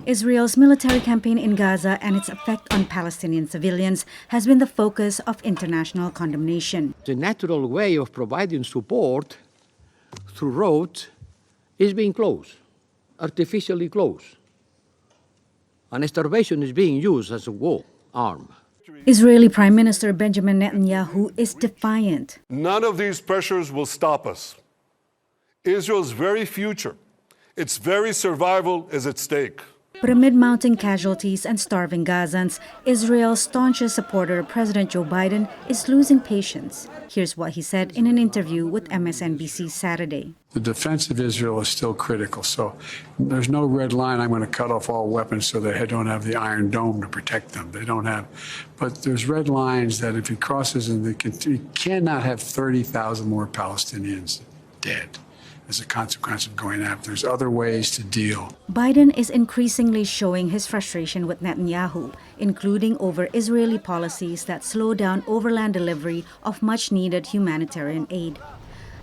Israel's military campaign in Gaza and its effect on Palestinian civilians has been the focus of international condemnation. The natural way of providing support through roads is being closed, artificially closed. And starvation is being used as a war arm. Israeli Prime Minister Benjamin Netanyahu is defiant. None of these pressures will stop us. Israel's very future, its very survival is at stake. But amid mounting casualties and starving Gazans, Israel's staunchest supporter, President Joe Biden, is losing patience. Here's what he said in an interview with MSNBC Saturday. The defense of Israel is still critical, so there's no red line. I'm going to cut off all weapons so they don't have the Iron Dome to protect them. They don't have. But there's red lines that if he crosses, and he cannot have 30,000 more Palestinians dead as a consequence of going after. There's other ways to deal. Biden is increasingly showing his frustration with Netanyahu, including over Israeli policies that slow down overland delivery of much-needed humanitarian aid.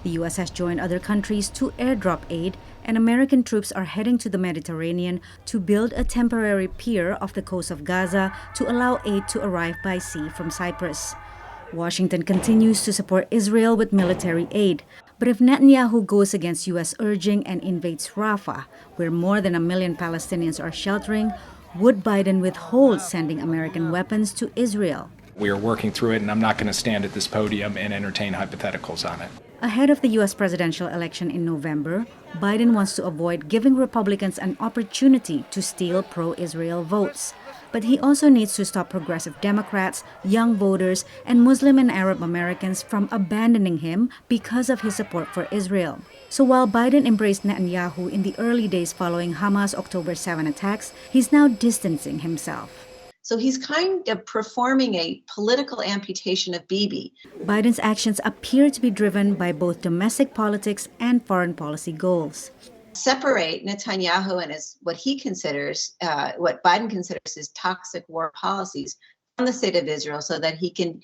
The U.S. has joined other countries to airdrop aid, and American troops are heading to the Mediterranean to build a temporary pier off the coast of Gaza to allow aid to arrive by sea from Cyprus. Washington continues to support Israel with military aid, but if Netanyahu goes against U.S. urging and invades Rafah, where more than 1 million Palestinians are sheltering, would Biden withhold sending American weapons to Israel? We are working through it, and I'm not going to stand at this podium and entertain hypotheticals on it. Ahead of the U.S. presidential election in November, Biden wants to avoid giving Republicans an opportunity to steal pro-Israel votes. But he also needs to stop progressive Democrats, young voters, and Muslim and Arab Americans from abandoning him because of his support for Israel. So while Biden embraced Netanyahu in the early days following Hamas October 7 attacks, he's now distancing himself. So he's kind of performing a political amputation of Bibi. Biden's actions appear to be driven by both domestic politics and foreign policy goals. Separate Netanyahu and what Biden considers his toxic war policies from the state of Israel so that he can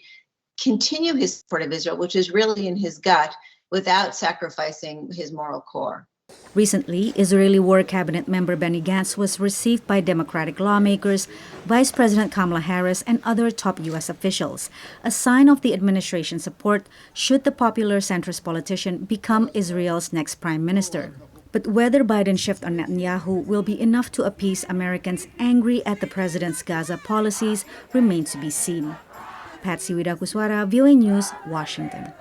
continue his support of Israel, which is really in his gut, without sacrificing his moral core. Recently, Israeli War Cabinet member Benny Gantz was received by Democratic lawmakers, Vice President Kamala Harris, and other top U.S. officials, a sign of the administration's support should the popular centrist politician become Israel's next prime minister. But whether Biden's shift on Netanyahu will be enough to appease Americans angry at the president's Gaza policies remains to be seen. Patsy Widakuswara, VOANews, Washington.